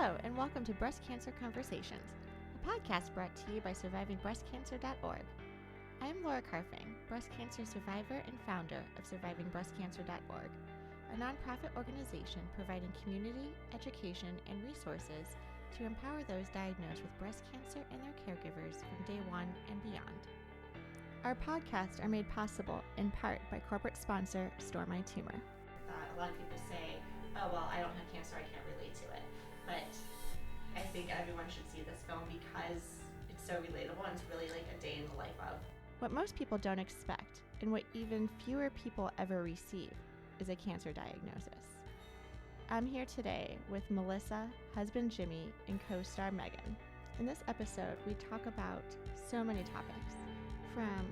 Hello, and welcome to Breast Cancer Conversations, a podcast brought to you by SurvivingBreastCancer.org. I am Laura Carfing, breast cancer survivor and founder of SurvivingBreastCancer.org, a nonprofit organization providing community, education, and resources to empower those diagnosed with breast cancer and their caregivers from day one and beyond. Our podcasts are made possible in part by corporate sponsor Store My Tumor. A lot of people say, oh, well, I don't have cancer, I can't relate to it. But I think everyone should see this film because it's so relatable and it's really like a day in the life of. What most people don't expect, and what even fewer people ever receive, is a cancer diagnosis. I'm here today with Melissa, husband Jimmy, and co-star Megan. In this episode, we talk about so many topics, from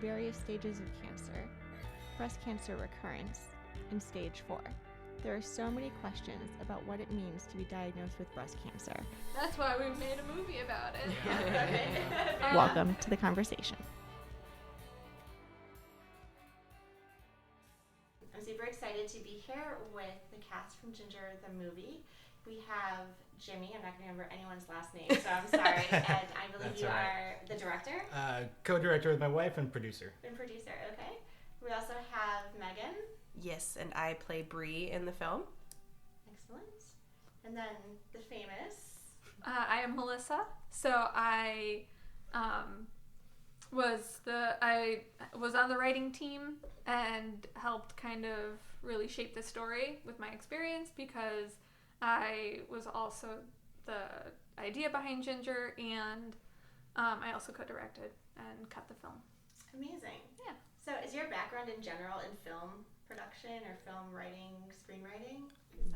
various stages of cancer, breast cancer recurrence, and stage 4. There are so many questions about what it means to be diagnosed with breast cancer. That's why we made a movie about it. Welcome to the conversation. I'm super excited to be here with the cast from Ginger the movie. We have Jimmy, I'm not going to remember anyone's last name, so I'm sorry, and I believe you are the director? Co-director with my wife and producer. And producer, okay. We also have Megan. Yes, and I play Bree in the film. Excellent. And then the famous. I am Melissa. So I was on the writing team and helped kind of really shape the story with my experience because I was also the idea behind Ginger, and I also co-directed and cut the film. Amazing. Yeah. So is your background in general in film production or film writing, screenwriting?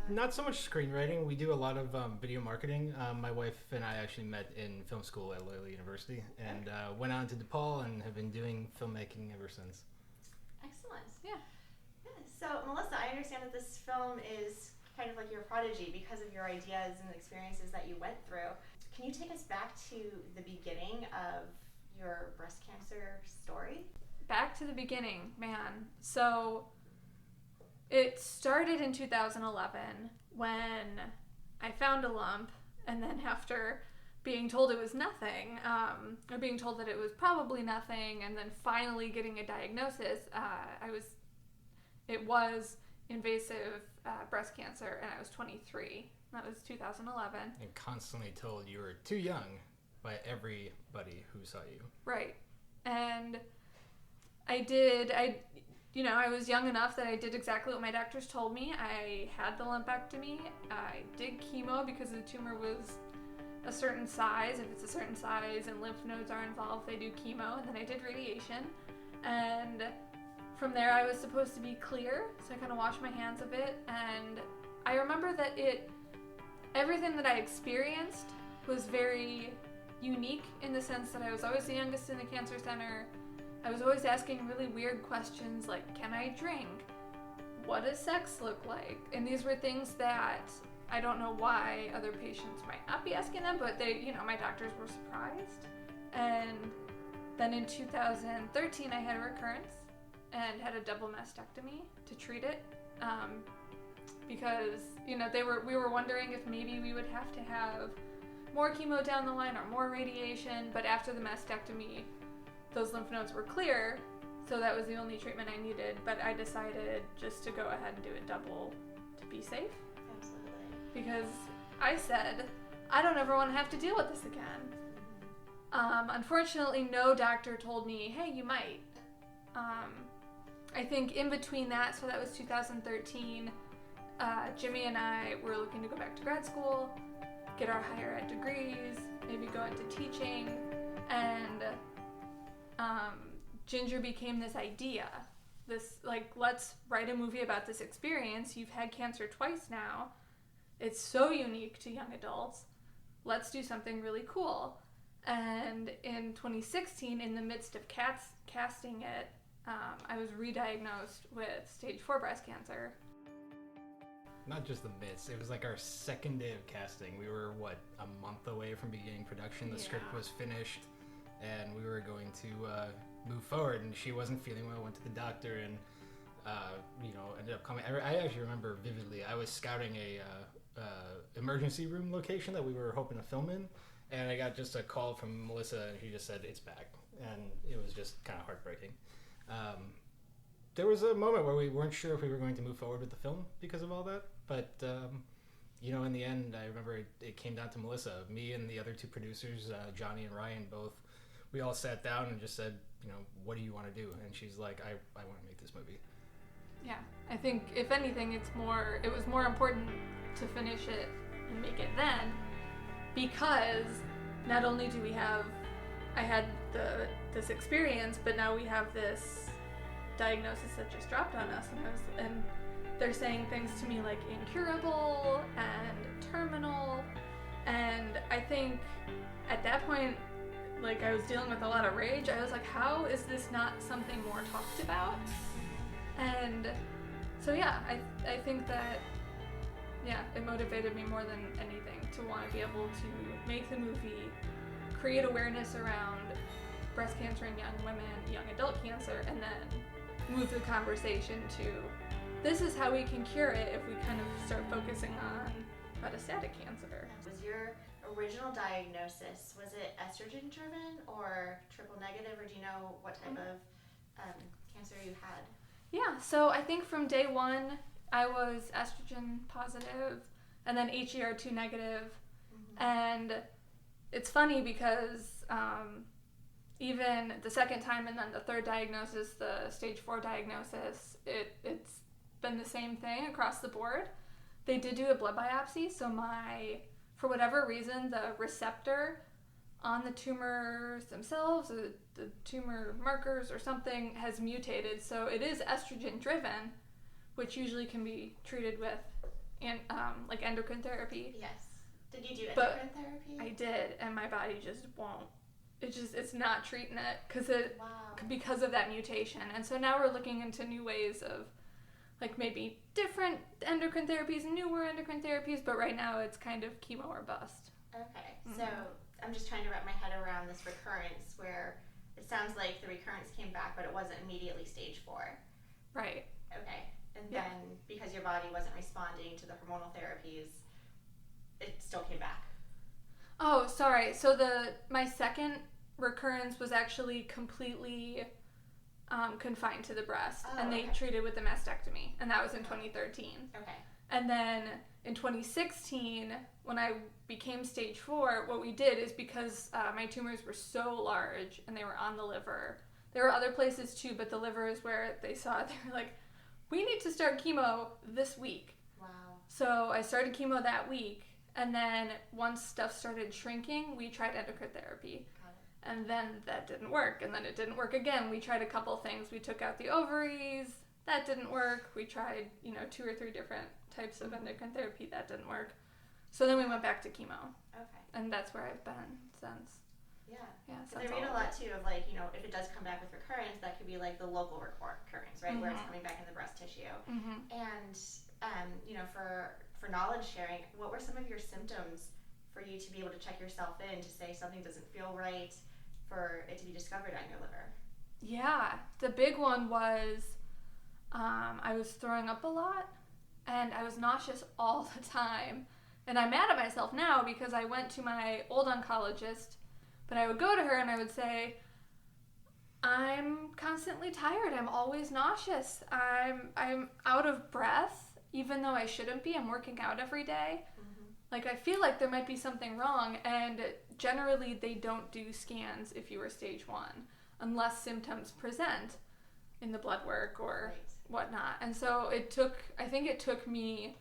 Not so much screenwriting. We do a lot of video marketing. My wife and I actually met in film school at Loyola University and went on to DePaul and have been doing filmmaking ever since. Excellent. Yeah. So, Melissa, I understand that this film is kind of like your prodigy because of your ideas and experiences that you went through. Can you take us back to the beginning of your breast cancer story? Back to the beginning, man. So it started in 2011 when I found a lump, and then after being told it was nothing, or being told that it was probably nothing, and then finally getting a diagnosis, it was invasive breast cancer, and I was 23. That was 2011. And constantly told you were too young by everybody who saw you. Right. And I was young enough that I did exactly what my doctors told me. I had the lumpectomy. I did chemo because the tumor was a certain size. If it's a certain size and lymph nodes are involved, they do chemo. And then I did radiation. And from there, I was supposed to be clear. So I kind of washed my hands of it. And I remember that everything that I experienced was very unique in the sense that I was always the youngest in the cancer center. I was always asking really weird questions like, can I drink? What does sex look like? And these were things that I don't know why other patients might not be asking them, but my doctors were surprised. And then in 2013, I had a recurrence and had a double mastectomy to treat it. Because, we were wondering if maybe we would have to have more chemo down the line or more radiation, but after the mastectomy, those lymph nodes were clear, so that was the only treatment I needed, but I decided just to go ahead and do it double to be safe. Absolutely. Because I said, I don't ever want to have to deal with this again. Unfortunately, no doctor told me, hey, you might. I think in between that, so that was 2013, Jimmy and I were looking to go back to grad school, get our higher ed degrees, maybe go into teaching, and Ginger became this idea, let's write a movie about this experience. You've had cancer twice now. It's so unique to young adults. Let's do something really cool. And in 2016, in the midst of casting it, I was re-diagnosed with stage 4 breast cancer. Not just the midst. It was like our second day of casting. We were, a month away from beginning production. The script was finished, and we were going to move forward, and she wasn't feeling well. Went to the doctor, and ended up coming. I actually remember vividly. I was scouting a emergency room location that we were hoping to film in, and I got just a call from Melissa, and she just said it's back, and it was just kind of heartbreaking. There was a moment where we weren't sure if we were going to move forward with the film because of all that, but in the end, I remember it came down to Melissa. Me and the other two producers, Johnny and Ryan, we all sat down and just said, what do you want to do? And she's like, I want to make this movie. Yeah, I think if anything, it was more important to finish it and make it then, because not only do I had this experience, but now we have this diagnosis that just dropped on us, and they're saying things to me like incurable and terminal, and I think at that point, like, I was dealing with a lot of rage. I was like, how is this not something more talked about? And so yeah, I think that, yeah, it motivated me more than anything to want to be able to make the movie, create awareness around breast cancer in young women, young adult cancer, and then move the conversation to this is how we can cure it if we kind of start focusing on metastatic cancer. Was your original diagnosis, was it estrogen driven or triple negative, or do you know what type of cancer you had? Yeah, so I think from day one I was estrogen positive and then HER2 negative. Mm-hmm. And it's funny because even the second time and then the third diagnosis, the stage 4 diagnosis, it's been the same thing across the board. They did do a blood biopsy, so for whatever reason, the receptor on the tumors themselves, the tumor markers or something, has mutated. So it is estrogen driven, which usually can be treated with like endocrine therapy. Yes. Did you do endocrine therapy? I did, and my body just won't. It's not treating it because of that mutation. And so now we're looking into new ways of, like, maybe different endocrine therapies, newer endocrine therapies, but right now it's kind of chemo or bust. Okay, so I'm just trying to wrap my head around this recurrence where it sounds like the recurrence came back, but it wasn't immediately stage 4. Right. Okay, and then because your body wasn't responding to the hormonal therapies, it still came back. Oh, sorry. So my second recurrence was actually completely confined to the breast, and they treated with a mastectomy, and that was in 2013. Okay. And then in 2016, when I became stage 4, what we did is because my tumors were so large and they were on the liver. There were other places too, but the liver is where they saw it. They were like, we need to start chemo this week. Wow. So I started chemo that week, and then once stuff started shrinking, we tried endocrine therapy. And then that didn't work, and then it didn't work again. We tried a couple things. We took out the ovaries. That didn't work. We tried, 2 or 3 different types of endocrine therapy. That didn't work. So then we went back to chemo. Okay. And that's where I've been since. Yeah. Yeah. Because I read a lot, too, of, like, if it does come back with recurrence, that could be, like, the local recurrence, right, where it's coming back in the breast tissue. Mm-hmm. And, for knowledge sharing, what were some of your symptoms for you to be able to check yourself in to say something doesn't feel right, for it to be discovered on your liver? Yeah, the big one was I was throwing up a lot, and I was nauseous all the time. And I'm mad at myself now because I went to my old oncologist, but I would go to her and I would say, I'm constantly tired. I'm always nauseous. I'm out of breath, even though I shouldn't be. I'm working out every day. Like, I feel like there might be something wrong, and generally they don't do scans if you are stage 1, unless symptoms present in the blood work or whatnot. And so I think it took me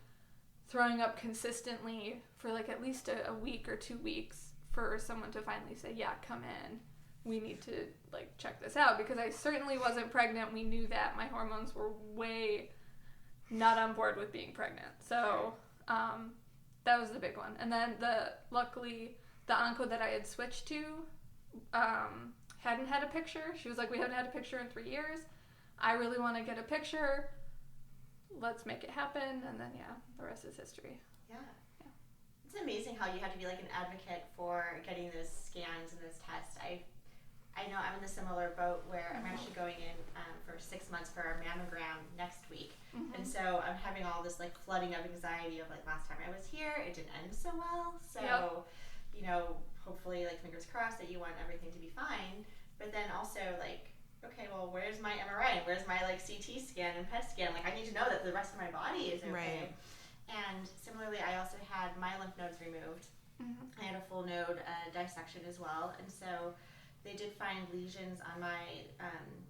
throwing up consistently for like at least a week or 2 weeks for someone to finally say, yeah, come in. We need to, like, check this out, because I certainly wasn't pregnant. We knew that. My hormones were way not on board with being pregnant. So, that was the big one. And then luckily the onco that I had switched to hadn't had a picture. She was like, we haven't had a picture in 3 years. I really want to get a picture. Let's make it happen. And then, yeah, the rest is history. Yeah. It's amazing how you have to be like an advocate for getting those scans and those tests. I know I'm in the similar boat where I'm actually going in for 6 months for a mammogram next week. And so I'm having all this like flooding of anxiety of like last time I was here, it didn't end so well. So, you know, hopefully like fingers crossed that you want everything to be fine. But then also like, okay, well, where's my MRI? Where's my like CT scan and PET scan? Like I need to know that the rest of my body is okay. Right. And similarly, I also had my lymph nodes removed. I had a full node dissection as well. And so they did find lesions on my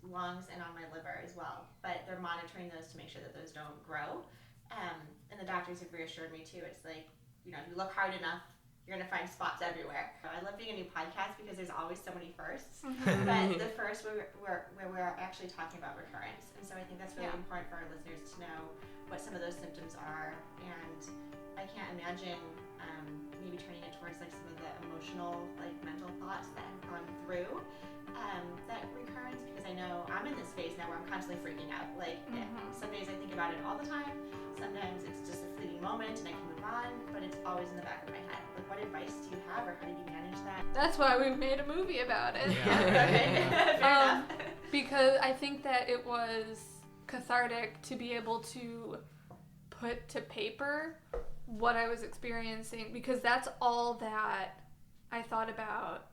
lungs and on my liver as well, but they're monitoring those to make sure that those don't grow. And the doctors have reassured me too. It's like, you know, if you look hard enough, you're gonna find spots everywhere. I love doing a new podcast because there's always so many firsts. But the first where we're actually talking about recurrence, and so I think that's really important for our listeners to know what some of those symptoms are. And I can't imagine maybe turning it towards like some of the emotional, like mental thoughts that have gone through that recurrence, because I know I'm in this phase now where I'm constantly freaking out. Like some days I think about it all the time. Sometimes it's just a fleeting moment and I can move on, but it's always in the back of my head. Like, what advice do you have, or how did you manage that? That's why we made a movie about it. Okay. Fair enough. Because I think that it was cathartic to be able to put to paper what I was experiencing, because that's all that I thought about.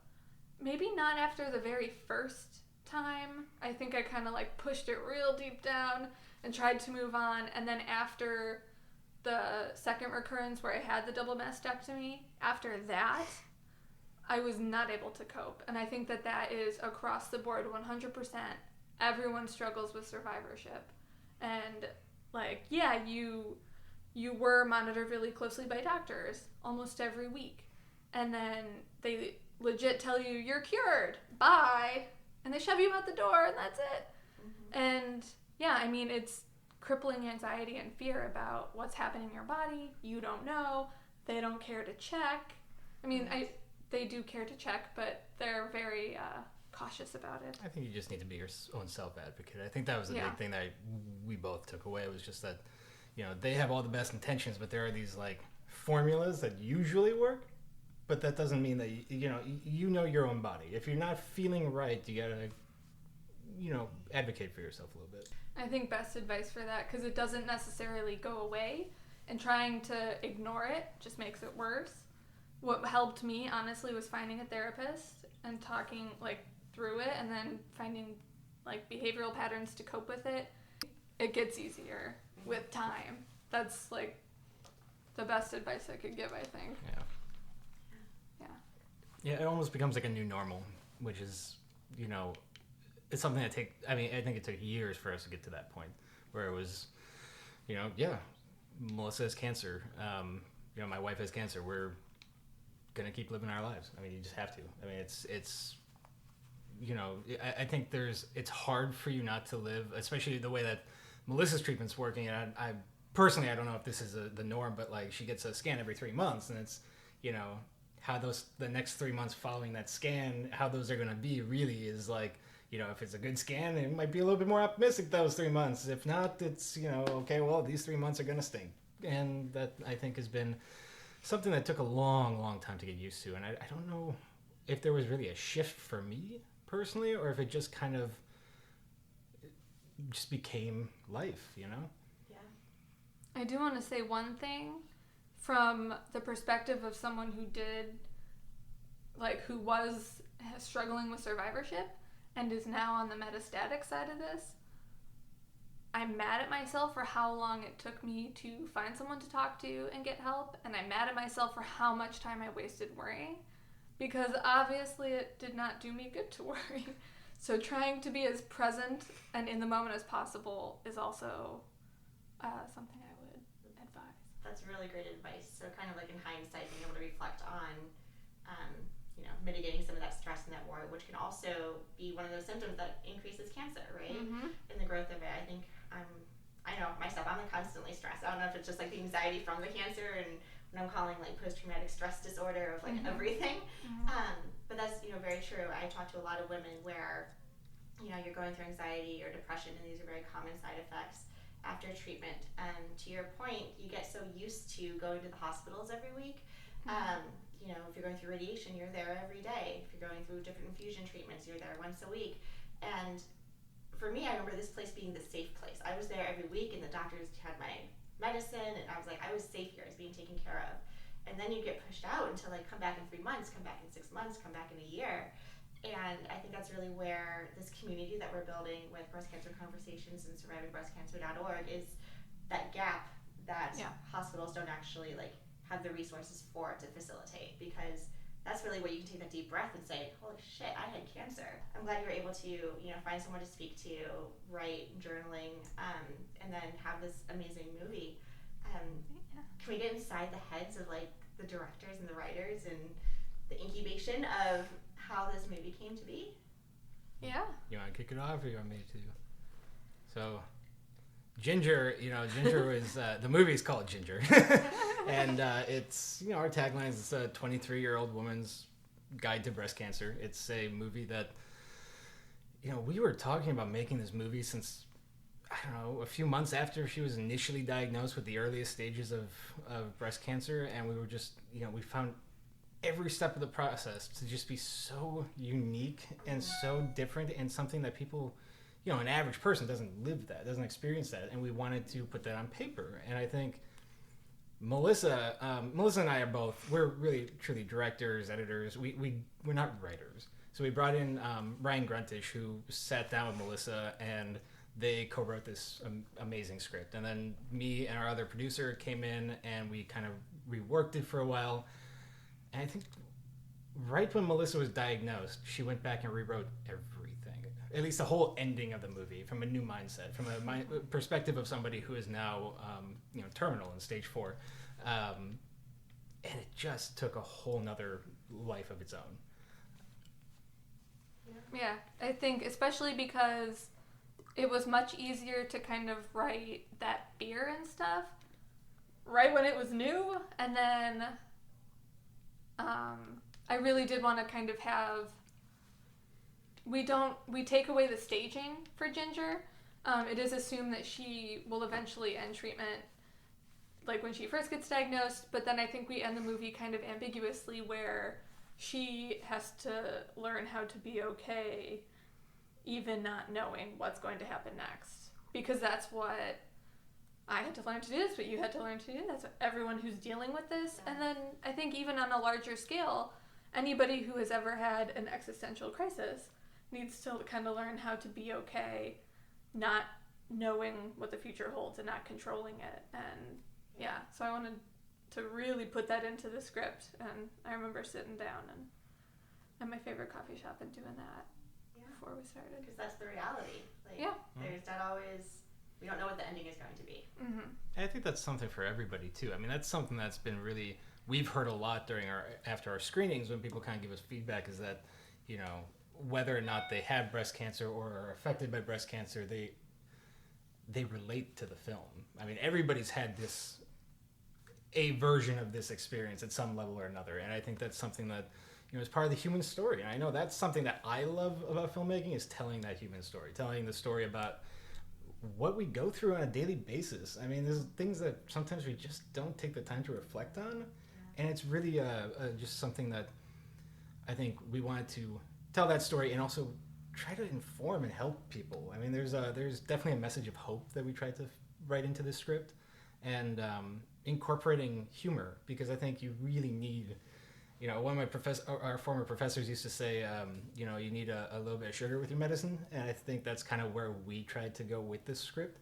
Maybe not after the very first time. I think I kind of like pushed it real deep down and tried to move on. And then after the second recurrence where I had the double mastectomy, after that, I was not able to cope. And I think that that is across the board 100%. Everyone struggles with survivorship. And like, yeah, you were monitored really closely by doctors almost every week. And then they legit tell you, you're cured, bye. And they shove you out the door and that's it. And yeah, I mean, it's crippling anxiety and fear about what's happening in your body. You don't know. They don't care to check. I mean, they do care to check, but they're very cautious about it. I think you just need to be your own self-advocate. I think that was the big thing that we both took away. It was just that, you know, they have all the best intentions, but there are these like formulas that usually work, but that doesn't mean that you know your own body. If you're not feeling right, you gotta, you know, advocate for yourself a little bit. I think best advice for that, because it doesn't necessarily go away, and trying to ignore it just makes it worse. What helped me, honestly, was finding a therapist and talking like through it, and then finding like behavioral patterns to cope with it. It gets easier with time. That's like the best advice I could give, I think. Yeah, it almost becomes like a new normal, which is, you know, it's something that I think it took years for us to get to that point where it was, you know, Melissa has cancer. You know, my wife has cancer. We're going to keep living our lives. I mean, you just have to. I mean, it's you know, I think it's hard for you not to live, especially the way that Melissa's treatment's working. And I personally, I don't know if this is the norm, but like she gets a scan every 3 months, and it's, you know, how the next 3 months following that scan, how those are going to be really is like, you know, if it's a good scan, it might be a little bit more optimistic those 3 months. If not, it's, you know, okay, well, these 3 months are going to stink. And that, I think, has been something that took a long, long time to get used to. And I don't know if there was really a shift for me personally, or if it just kind of just became life, you know? Yeah. I do want to say one thing from the perspective of someone who was struggling with survivorship and is now on the metastatic side of this. I'm mad at myself for how long it took me to find someone to talk to and get help, and I'm mad at myself for how much time I wasted worrying, because obviously it did not do me good to worry. So trying to be as present and in the moment as possible is also something I would advise. That's really great advice. So kind of like in hindsight, being able to reflect on, you know, mitigating some of that stress and that worry, which can also be one of those symptoms that increases cancer, right? In the growth of it. I think I know myself, I'm like constantly stressed. I don't know if it's just like the anxiety from the cancer and what I'm calling like post-traumatic stress disorder of like everything. But that's, you know, very true. I talk to a lot of women where, you know, you're going through anxiety or depression, and these are very common side effects after treatment. To your point, you get so used to going to the hospitals every week. you know, if you're going through radiation, you're there every day. If you're going through different infusion treatments, you're there once a week. And for me, I remember this place being the safe place. I was there every week, and the doctors had my medicine, and I was like, I was safe here. I was being taken care of. And then you get pushed out until like, come back in 3 months, come back in 6 months, come back in a year. And I think that's really where this community that we're building with Breast Cancer Conversations and SurvivingBreastCancer.org is that gap that hospitals don't actually like have the resources for to facilitate, because that's really where you can take that deep breath and say, holy shit, I had cancer. I'm glad you were able to, you know, find someone to speak to, write, journaling, and then have this amazing movie. Can we get inside the heads of like the directors and the writers and the incubation of how this movie came to be? Yeah. You want to kick it off, or you want me to? So, Ginger, Ginger was, the movie is called Ginger. And it's, our tagline is a 23-year-old woman's guide to breast cancer. It's a movie that, we were talking about making this movie since, I don't know, a few months after she was initially diagnosed with the earliest stages of breast cancer. And we were just, we found every step of the process to just be so unique and so different, and something that people, an average person doesn't live that, doesn't experience that. And we wanted to put that on paper. And I think Melissa and I are we're really truly directors, editors. We're not writers. So we brought in Ryan Gruntish, who sat down with Melissa, and they co-wrote this amazing script. And then me and our other producer came in, and we kind of reworked it for a while. And I think right when Melissa was diagnosed, she went back and rewrote everything. At least the whole ending of the movie, from a new mindset, from a perspective of somebody who is now, terminal in stage 4. And it just took a whole nother life of its own. Yeah, I think especially because it was much easier to kind of write that fear and stuff right when it was new. And then I really did want to kind of have, we take away the staging for Ginger. It is assumed that she will eventually end treatment like when she first gets diagnosed, but then I think we end the movie kind of ambiguously, where she has to learn how to be okay even not knowing what's going to happen next. Because that's what I had to learn to do, that's what you had to learn to do, that's what everyone who's dealing with this. And then I think even on a larger scale, anybody who has ever had an existential crisis needs to kind of learn how to be okay not knowing what the future holds and not controlling it. And so I wanted to really put that into the script. And I remember sitting down and at my favorite coffee shop and doing that before we started. Because that's the reality. There's not always, we don't know what the ending is going to be. Mm-hmm. I think that's something for everybody too. I mean, that's something that's been really, we've heard a lot after our screenings when people kind of give us feedback, is that, whether or not they have breast cancer or are affected by breast cancer, they relate to the film. I mean, everybody's had a version of this experience at some level or another. And I think that's something that, is part of the human story. And I know that's something that I love about filmmaking, is telling that human story, telling the story about what we go through on a daily basis. I mean, there's things that sometimes we just don't take the time to reflect on. And it's really just something that I think we wanted to tell that story, and also try to inform and help people. I mean, there's definitely a message of hope that we tried to write into this script, and incorporating humor, because I think you really need, one of our former professors used to say, you need a little bit of sugar with your medicine, and I think that's kind of where we tried to go with this script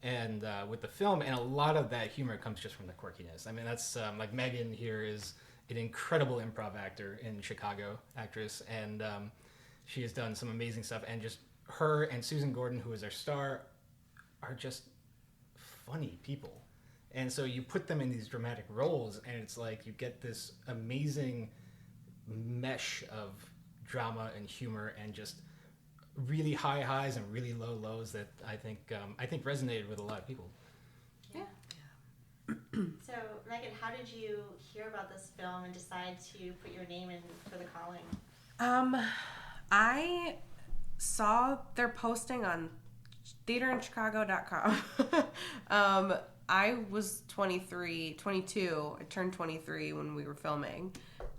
and with the film. And a lot of that humor comes just from the quirkiness. I mean, that's like Megan here is an incredible improv actor in Chicago, actress, and she has done some amazing stuff. And just her and Susan Gordon, who is our star, are just funny people. And so you put them in these dramatic roles, and it's like you get this amazing mesh of drama and humor, and just really high highs and really low lows that I think resonated with a lot of people. Yeah. So, Megan, how did you hear about this film and decide to put your name in for the calling? I saw their posting on theaterinchicago.com. I was 22. I turned 23 when we were filming.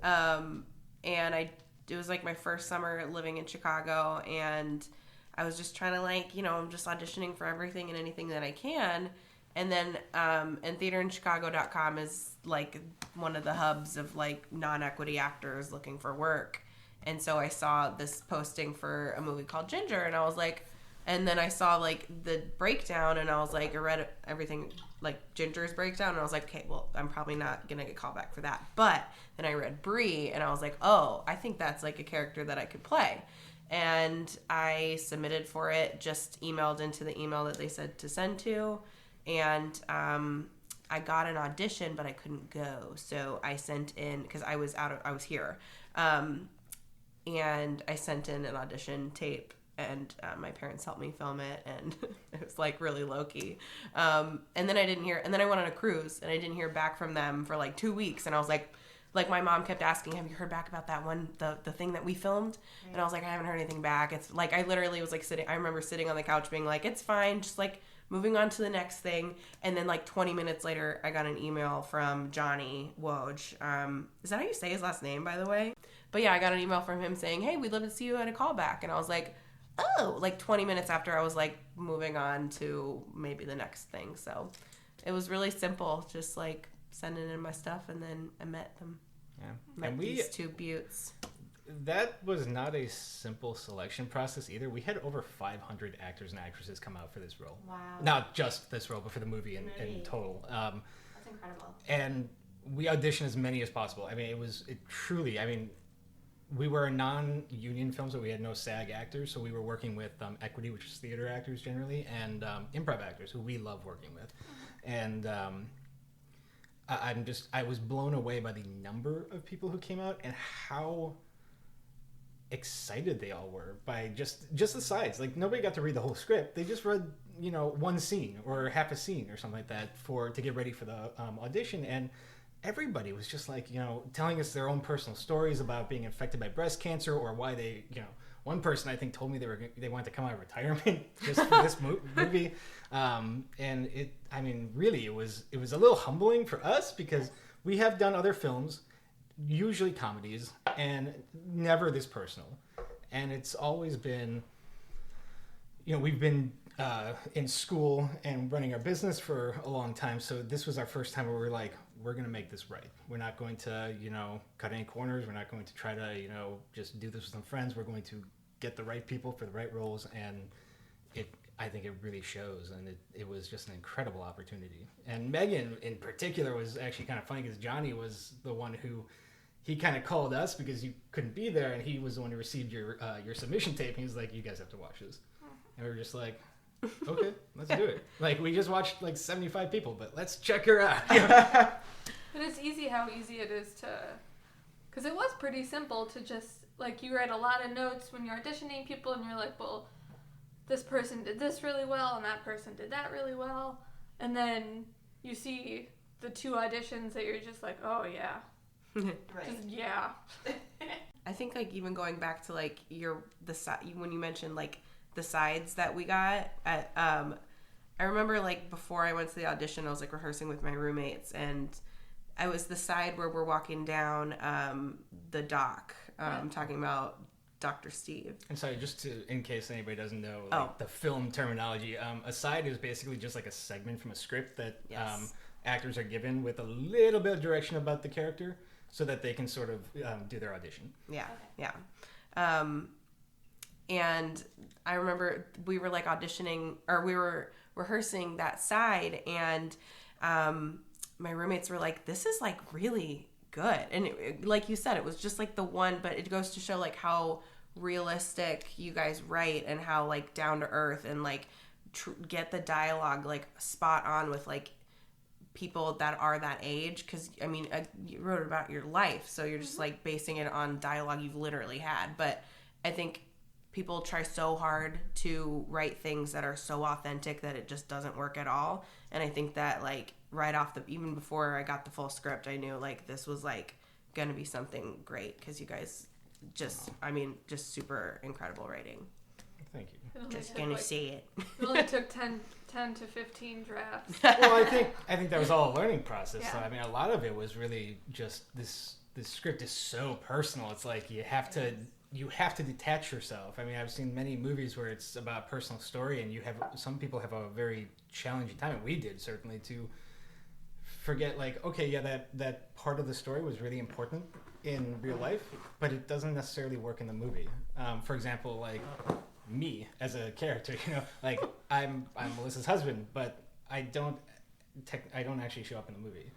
And it was like my first summer living in Chicago, and I was just trying to I'm just auditioning for everything and anything that I can. And then, and theaterinchicago.com is like one of the hubs of like non-equity actors looking for work. And so I saw this posting for a movie called Ginger, and I was like, and then I saw like the breakdown, and I was like, I read everything like Ginger's breakdown, and I was like, okay, well, I'm probably not gonna get called back for that. But then I read Bree, and I was like, oh, I think that's like a character that I could play. And I submitted for it, just emailed into the email that they said to send to, and I got an audition, but I couldn't go. So I sent in, because I was here, and I sent in an audition tape, and my parents helped me film it, and it was like really low-key. And then I went on a cruise, and I didn't hear back from them for like 2 weeks, and I was like my mom kept asking, have you heard back about that one, the thing that we filmed? Right. And I was like, I haven't heard anything back. It's like, I literally was like I remember sitting on the couch being like, it's fine, just like moving on to the next thing. And then like 20 minutes later, I got an email from Johnny Woj. Is that how you say his last name, by the way? But yeah, I got an email from him saying, hey, we'd love to see you at a callback. And I was like, oh, like 20 minutes after I was like moving on to maybe the next thing. So it was really simple, just like sending in my stuff, and then I met them. Yeah. Met these two beauts. That was not a simple selection process either. We had over 500 actors and actresses come out for this role. Wow. Not just this role, but for the movie in total. That's incredible. And we auditioned as many as possible. I mean, we were a non-union film, so we had no SAG actors, so we were working with equity, which is theater actors generally, and improv actors, who we love working with. And I was blown away by the number of people who came out and how excited they all were by just the sides. Like, nobody got to read the whole script. They just read, one scene or half a scene or something like that to get ready for the audition. And everybody was just like, telling us their own personal stories about being affected by breast cancer, or why they, one person I think told me they wanted to come out of retirement just for this movie. And really it was a little humbling for us, because we have done other films, usually comedies, and never this personal. And it's always been, we've been in school and running our business for a long time. So this was our first time where we're like, we're going to make this right. We're not going to, cut any corners. We're not going to try to, just do this with some friends. We're going to get the right people for the right roles. And I think it really shows. And it was just an incredible opportunity. And Megan in particular was actually kind of funny, because Johnny was the one who, he kind of called us because you couldn't be there. And he was the one who received your submission tape. And he was like, you guys have to watch this. And we were just like, okay, let's do it. Like, we just watched like 75 people, but let's check her out. But it's easy how easy it is to, because it was pretty simple to just, like, you write a lot of notes when you're auditioning people, and you're like, well, this person did this really well, and that person did that really well. And then you see the two auditions that you're just like, oh yeah. Right. Just, yeah. I think, like, even going back to like when you mentioned like the sides that we got at, I remember like before I went to the audition, I was like rehearsing with my roommates, and I was the side where we're walking down the dock, talking about Dr. Steve. And sorry, just in case anybody doesn't know, the film terminology, a side is basically just like a segment from a script that actors are given with a little bit of direction about the character, so that they can sort of do their audition. Yeah, yeah. And I remember we were like auditioning, or we were rehearsing that side, and my roommates were like, this is like really good. And like you said, it was just like the one, but it goes to show like how realistic you guys write, and how like down to earth, and like get the dialogue like spot on with like people that are that age. Because I mean, you wrote about your life, so you're just like basing it on dialogue you've literally had. But I think people try so hard to write things that are so authentic that it just doesn't work at all. And I think that like right off even before I got the full script, I knew like this was like gonna be something great, because you guys just super incredible writing. Thank you. Just gonna say it. It only took 10 to 15 drafts. Well, I think that was all a learning process. Yeah. So, I mean, a lot of it was really just this script is so personal. It's like you have to detach yourself. I mean, I've seen many movies where it's about a personal story, and some people have a very challenging time, and we did certainly, to forget, like, okay, yeah, that part of the story was really important in real life, but it doesn't necessarily work in the movie. For example, like me as a character, like I'm Melissa's husband, but I don't actually show up in the movie.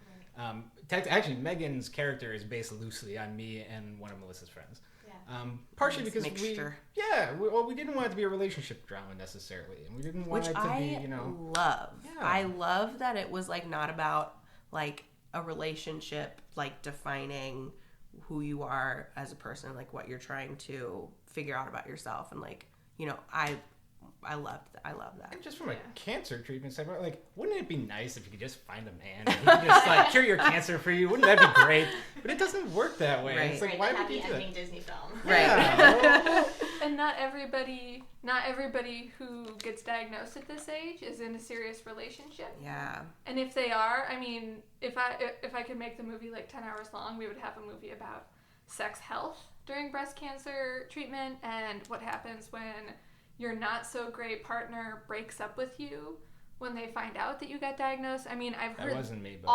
Actually, Megan's character is based loosely on me and one of Melissa's friends. Yeah. Partially Nice because mixture. we didn't want it to be a relationship drama necessarily, and we didn't want Which it to I be, love. Yeah. I love that it was like not about like a relationship, like defining who you are as a person, like what you're trying to figure out about yourself, and like I love that. And just from a cancer treatment standpoint, like, wouldn't it be nice if you could just find a man and he could just like cure your cancer for you? Wouldn't that be great? But it doesn't work that way. Right. It's like, Right, why the would you happy do that? ending Disney film. Right. Yeah. And not everybody who gets diagnosed at this age is in a serious relationship. Yeah. And if they are, I mean, if I could make the movie like 10 hours long, we would have a movie about sex health during breast cancer treatment and what happens when your not so great partner breaks up with you when they find out that you got diagnosed. I mean, I've That heard wasn't me, but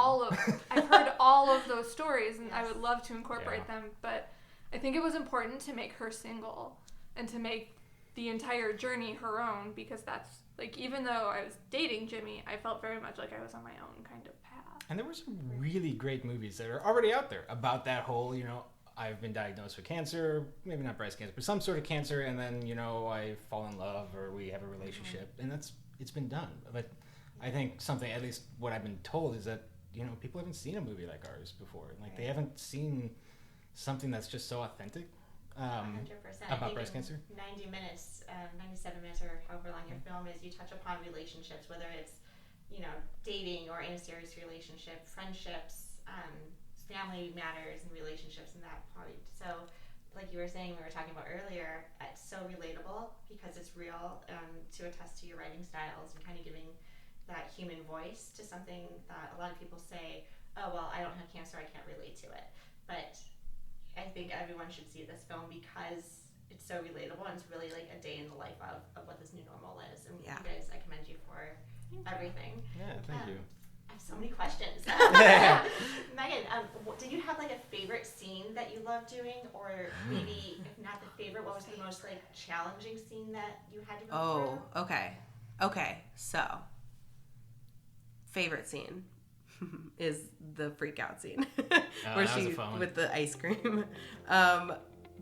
I've heard all of those stories, and I Yes. would love to incorporate Yeah. them, but I think it was important to make her single and to make the entire journey her own, because that's like, even though I was dating Jimmy, I felt very much like I was on my own kind of path. And there were some really great movies that are already out there about that whole, I've been diagnosed with cancer, maybe not breast cancer, but some sort of cancer, and then, I fall in love or we have a relationship, and it's been done. But I think something, at least what I've been told, is that, people haven't seen a movie like ours before. Like, they haven't seen something that's just so authentic 100%. about I think breast in cancer. 90 minutes, 97 minutes, or however long your film is, you touch upon relationships, whether it's, dating or in a serious relationship, friendships, family matters and relationships in that point. So, like you were saying, we were talking about earlier, it's so relatable because it's real, to attest to your writing styles and kind of giving that human voice to something that a lot of people say, oh, well, I don't have cancer, I can't relate to it. But I think everyone should see this film because it's so relatable, and it's really like a day in the life of what this new normal is. And Yeah. you guys, I commend you for everything. Yeah, thank you. I have so many questions. Megan, did you have like a favorite scene that you loved doing, or maybe if not the favorite, what was the most like challenging scene that you had to go Oh, okay. So, favorite scene is the freak out scene where that was she a fun one. with the ice cream,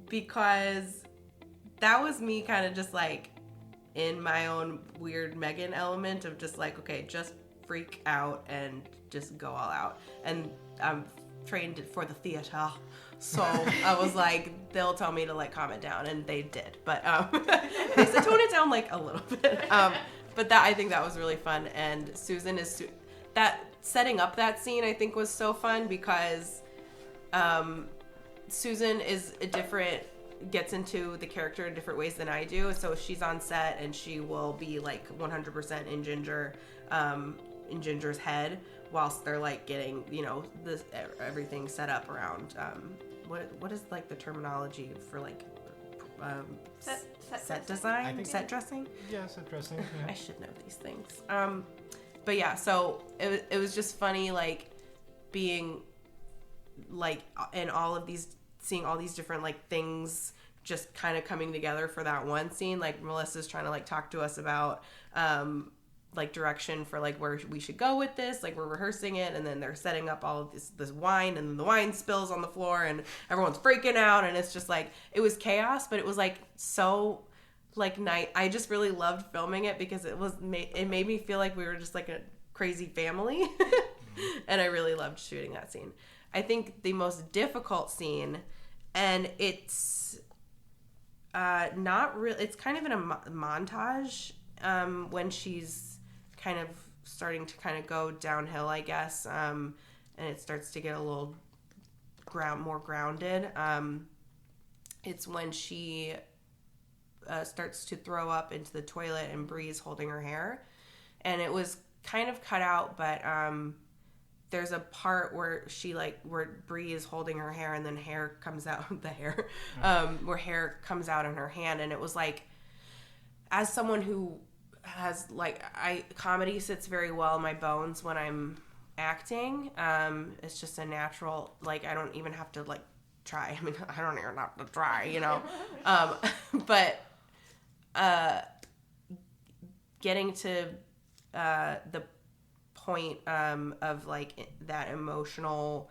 because that was me kind of just like in my own weird Megan element of just like, okay, just freak out and just go all out. And I'm trained for the theater, so I was like, they'll tell me to like calm it down, and they did, but they said tone it down like a little bit. But I think that was really fun, and Susan is that setting up that scene I think was so fun because Susan gets into the character in different ways than I do. So she's on set and she will be like 100% in Ginger's head whilst they're like getting, this everything set up around what is like the terminology for like set design, I think- set dressing. Yes, interesting. I should know these things. But yeah, so it was just funny, like being like in all of these, seeing all these different like things just kind of coming together for that one scene. Like Melissa's trying to like talk to us about like direction for like where we should go with this. Like we're rehearsing it, and then they're setting up all of this wine, and then the wine spills on the floor, and everyone's freaking out, and it's just like it was chaos, but it was like so. Like night, I just really loved filming it because it made me feel like we were just like a crazy family, and I really loved shooting that scene. I think the most difficult scene, and it's not real. It's kind of in a montage when she's kind of starting to kind of go downhill, I guess, and it starts to get a little more grounded. It's when she starts to throw up into the toilet and Bree's holding her hair. and it was kind of cut out, but there's a part where where Brie is holding her hair and then hair comes out where hair comes out in her hand, and it was like, as someone who has comedy sits very well in my bones when I'm acting. It's just a natural, I don't even have to try. I mean, I don't even have to try, but getting to the point of that emotional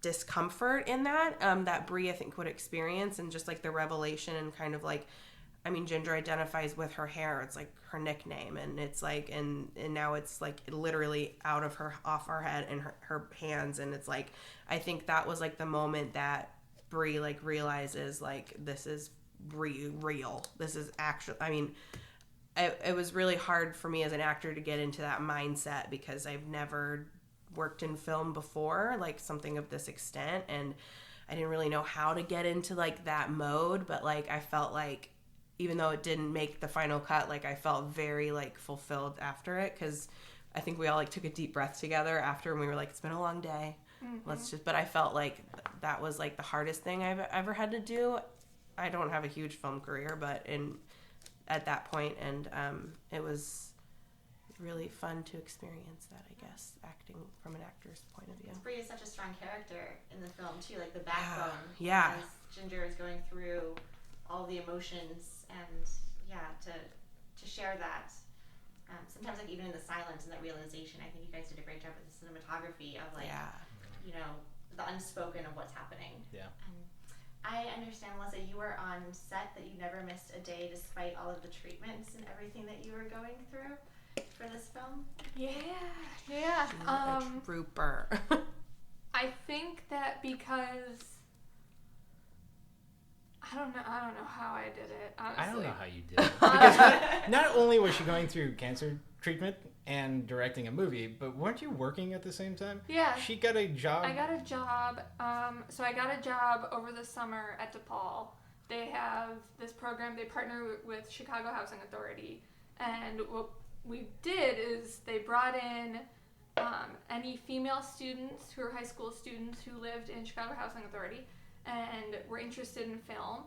discomfort in that Brie I think would experience, and just the revelation and kind of Ginger identifies with her hair. It's her nickname, and it's and now it's literally off her head and her hands, and it's I think that was the moment that Brie realizes this is real. This is actual. I mean, it was really hard for me as an actor to get into that mindset because I've never worked in film before, something of this extent, and I didn't really know how to get into that mode. But I felt even though it didn't make the final cut, I felt very fulfilled after it, because I think we all took a deep breath together after, and we were it's been a long day. Mm-hmm. But I felt that was the hardest thing I've ever had to do. I don't have a huge film career, but at that point, and it was really fun to experience that, I guess, acting from an actor's point of view. Brie is such a strong character in the film too, the backbone. Yeah. As Ginger is going through all the emotions, and to share that. Sometimes even in the silence and that realization, I think you guys did a great job with the cinematography of the unspoken of what's happening. Yeah. I understand, Melissa, you were on set that you never missed a day despite all of the treatments and everything that you were going through for this film. Yeah. A trooper. I think that because I don't know how I did it, honestly. I don't know how you did it. Because not only was she going through cancer treatment and directing a movie, but weren't you working at the same time? Yeah. She got a job. I got a job. So I got a job over the summer at DePaul. They have this program. They partner with Chicago Housing Authority. And what we did is they brought in any female students who are high school students who lived in Chicago Housing Authority and were interested in film,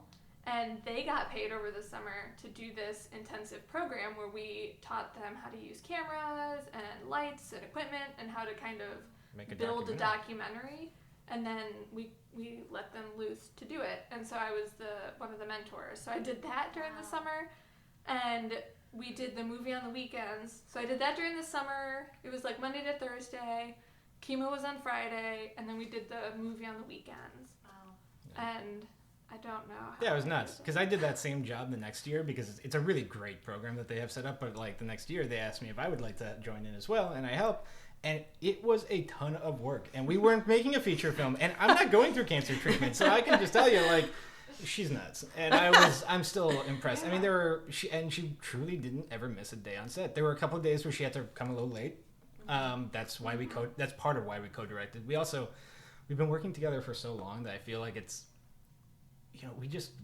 and they got paid over the summer to do this intensive program where we taught them how to use cameras and lights and equipment and how to kind of build a documentary, and then we let them loose to do it. And so I was one of the mentors. So I did that during the summer, and we did the movie on the weekends. So I did that during the summer. It was Monday to Thursday. Chemo was on Friday, and then we did the movie on the weekends. And I don't know. Yeah, it was nuts, because I did that same job the next year, because it's a really great program that they have set up. But the next year, they asked me if I would like to join in as well, and I helped. And it was a ton of work, and we weren't making a feature film, and I'm not going through cancer treatment, so I can just tell you, she's nuts. And I'm still impressed. I mean, she truly didn't ever miss a day on set. There were a couple of days where she had to come a little late. That's part of why we co-directed. We've been working together for so long that I feel it's,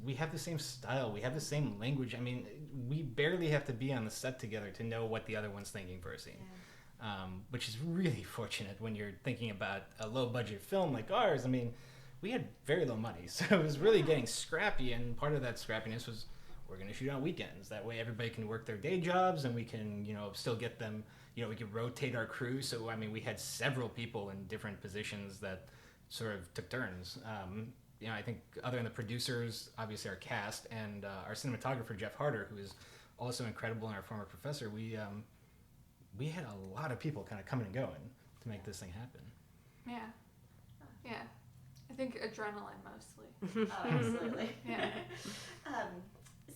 we have the same style. We have the same language. I mean, we barely have to be on the set together to know what the other one's thinking for a scene, which is really fortunate when you're thinking about a low-budget film like ours. I mean, we had very low money, so it was really getting scrappy, and part of that scrappiness was we're going to shoot on weekends. That way everybody can work their day jobs, and we can, still get them, we could rotate our crew. So, I mean, we had several people in different positions that sort of took turns. I think other than the producers, obviously our cast, and our cinematographer, Jeff Harder, who is also incredible, and our former professor, we had a lot of people kind of coming and going to make this thing happen. Yeah. I think adrenaline mostly. Oh, absolutely. Yeah.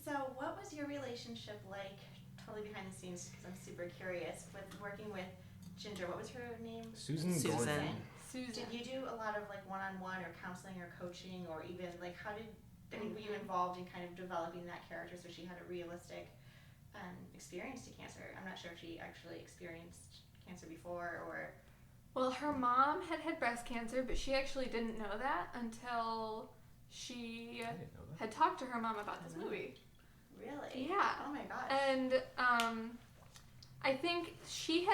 So what was your relationship like, totally behind the scenes, because I'm super curious, with working with Ginger? What was her name? Susan. Susan. Did you do a lot of one-on-one or counseling or coaching, or even were you involved in kind of developing that character so she had a realistic experience to cancer? I'm not sure if she actually experienced cancer before, or... Well, her mom had breast cancer, but she actually didn't know that until she had talked to her mom about this movie. Really? Yeah. Oh my gosh. And I think she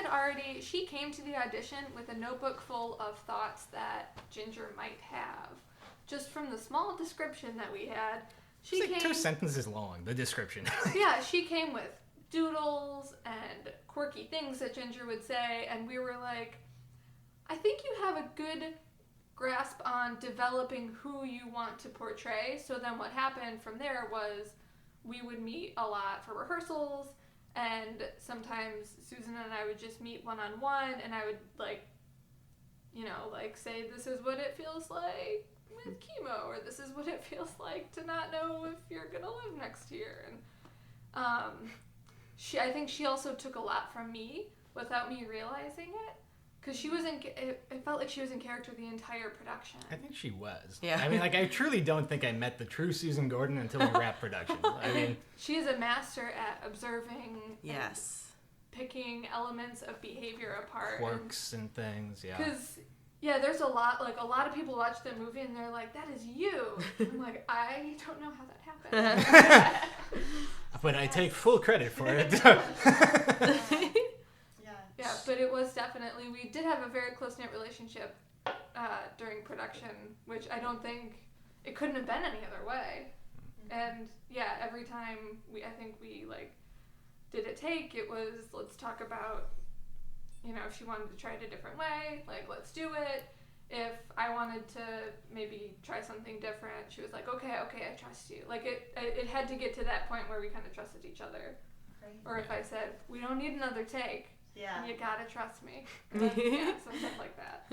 came to the audition with a notebook full of thoughts that Ginger might have. Just from the small description that we had, she It's like came... 2 sentences long, the description. Yeah, she came with doodles and quirky things that Ginger would say, and we were like, I think you have a good grasp on developing who you want to portray. So then what happened from there was we would meet a lot for rehearsals, and sometimes Susan and I would just meet one-on-one, and I would say, this is what it feels like with chemo, or this is what it feels like to not know if you're gonna live next year. And I think she also took a lot from me without me realizing it, because it felt like she was in character the entire production. I think she was. Yeah. I mean, like, I truly don't think I met the true Susan Gordon until we wrapped production. I mean, She is a master at observing Yes. and picking elements of behavior apart. quirks and things, yeah. Because, yeah, there's a lot of people watch the movie and they're like, that is you. I'm like, I don't know how that happened. But I take full credit for it. Yeah, but it was definitely, we did have a very close-knit relationship during production, which I don't think, it couldn't have been any other way. And yeah, every time I think we did a take, it was, let's talk about, if she wanted to try it a different way, let's do it. If I wanted to maybe try something different, she was like, okay, I trust you. It had to get to that point where we kind of trusted each other. Great. Or if I said, we don't need another take, Yeah. you gotta trust me. Yeah, something like that.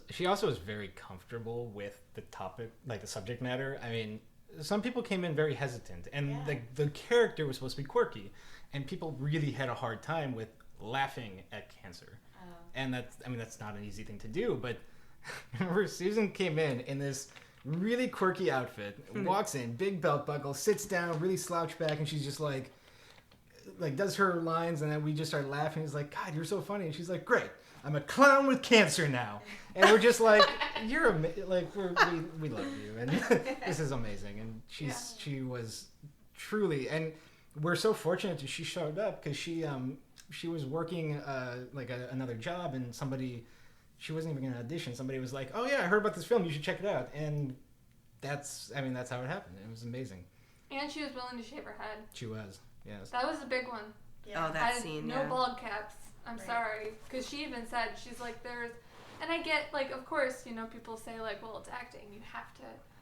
She also was very comfortable with the topic, like the subject matter. I mean, some people came in very hesitant, and Yeah. the character was supposed to be quirky, and people really had a hard time with laughing at cancer. Oh. And that's not an easy thing to do, but remember, Susan came in this really quirky outfit, walks in, big belt buckle, sits down, really slouched back, and she's just like does her lines, and then we just start laughing. He's like, God, you're so funny. And she's like, great, I'm a clown with cancer now. And we're just like, you're we love you, and this is amazing. And she was truly, and we're so fortunate that she showed up, because she was working another job, and she wasn't even going to audition. Somebody was like, oh yeah, I heard about this film, you should check it out. And that's how it happened. It was amazing. And she was willing to shave her head. She was, yes. That was a big one. Yeah. Oh, that scene, no yeah. bald caps. I'm Right. sorry. Because she even said, she's like, and I get, of course, people say, well, it's acting. You have to,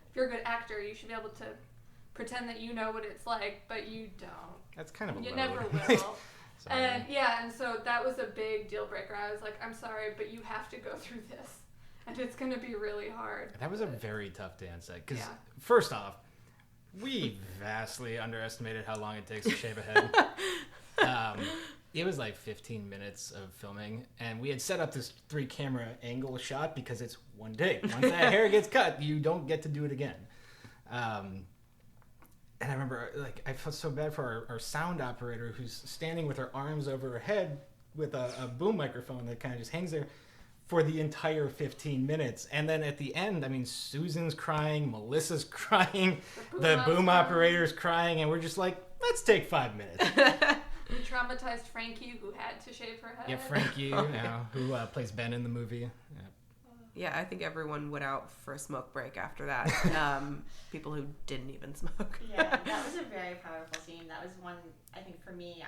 if you're a good actor, you should be able to pretend that you know what it's like, but you don't. That's kind of a You load. never will. Sorry. And so that was a big deal breaker. I was like, I'm sorry, but you have to go through this. And it's going to be really hard. That was a very tough dance set, because Yeah. first off, we vastly underestimated how long it takes to shave a head. It was 15 minutes of filming, and we had set up this 3-camera angle shot because it's one take. Once that hair gets cut, you don't get to do it again. And I remember, I felt so bad for our sound operator, who's standing with her arms over her head with a boom microphone that kind of just hangs there for the entire 15 minutes. And then at the end, Susan's crying, Melissa's crying, the boom operator's crying, and we're just like, let's take 5 minutes. We traumatized Frankie, who had to shave her head. Yeah, Frankie, who plays Ben in the movie. Yeah. Yeah, I think everyone went out for a smoke break after that. People who didn't even smoke. Yeah, that was a very powerful scene. That was one, I think, for me,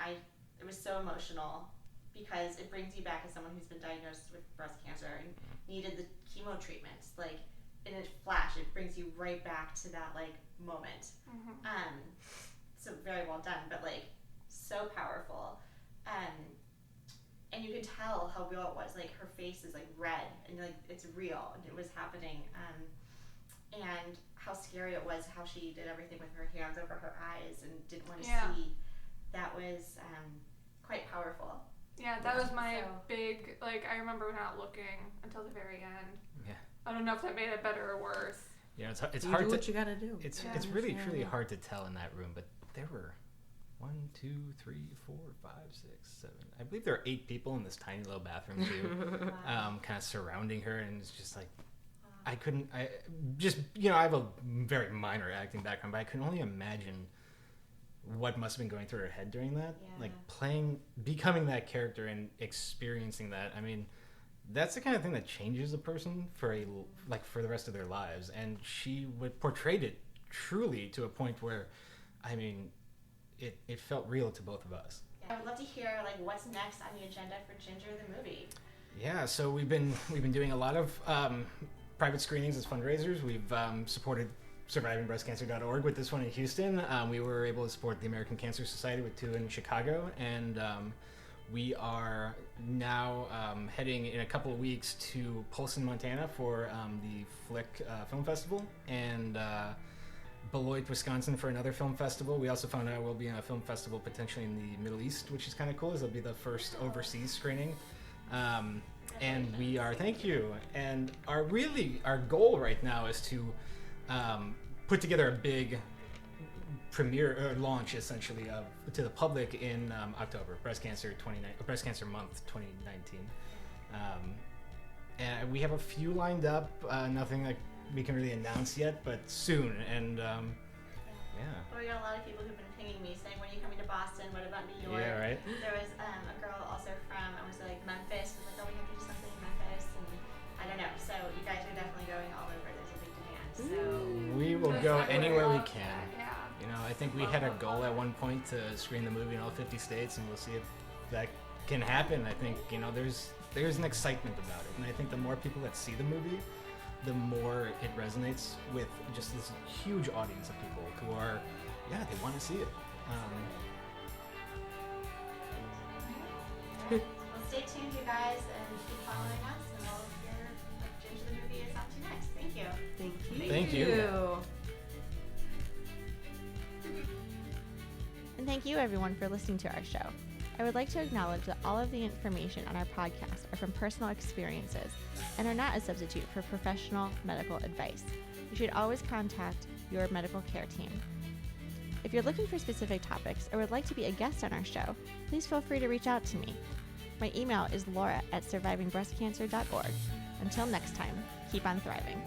it was so emotional, because it brings you back as someone who's been diagnosed with breast cancer and needed the chemo treatments. In a flash, it brings you right back to that moment. Mm-hmm. So very well done, but so powerful. And you could tell how real it was. Her face is red, and it's real, and it was happening. And how scary it was, how she did everything with her hands over her eyes and didn't want to see. That was quite powerful. Yeah, that was my So- big, I remember not looking until the very end. Yeah. I don't know if that made it better or worse. Yeah, it's You hard do to. what you gotta do. It's Yeah. really truly hard to tell in that room, but there were 1, 2, 3, 4, 5, 6, 7. I believe there are 8 people in this tiny little bathroom too, kind of surrounding her, and it's just I have a very minor acting background, but I can only imagine what must have been going through her head during that. Yeah. Like becoming that character and experiencing that. I mean, that's the kind of thing that changes a person for the rest of their lives. And she portrayed it truly to a point where, I mean, it felt real to both of us. I would love to hear like what's next on the agenda for Ginger the movie. Yeah, so we've been doing a lot of private screenings as fundraisers. We've supported SurvivingBreastCancer.org with this one in Houston. We were able to support the American Cancer Society with 2 in Chicago, and we are now heading in a couple of weeks to Polson, Montana for the Flick Film Festival, and Beloit, Wisconsin for another film festival. We also found out we'll be in a film festival potentially in the Middle East, which is kind of cool. It'll be the first overseas screening. And we are, thank you. And our goal right now is to put together a big premiere or launch essentially to the public in October, Breast Cancer Month 2019. And we have a few lined up, nothing like we can really announce yet, but soon. And yeah. Well, we got a lot of people who've been pinging me saying, when are you coming to Boston? What about New York? Yeah, right. There was a girl also from, I was like, Memphis. Was like, oh, we have to do something in Memphis. And I don't know. So you guys are definitely going all over. There's a big demand. So We will go anywhere we can. Yeah. You know, I think we had a goal at one point to screen the movie in all 50 states, and we'll see if that can happen. I think, you know, there's an excitement about it. And I think the more people that see the movie, the more it resonates with just this huge audience of people who are, they want to see it. well, stay tuned, you guys, and keep following us, and we'll hear what Ginger the movie is up to next. Thank you. Thank you. Thank you. And thank you everyone for listening to our show. I would like to acknowledge that all of the information on our podcast are from personal experiences and are not a substitute for professional medical advice. You should always contact your medical care team. If you're looking for specific topics or would like to be a guest on our show, please feel free to reach out to me. My email is laura@survivingbreastcancer.org. Until next time, keep on thriving.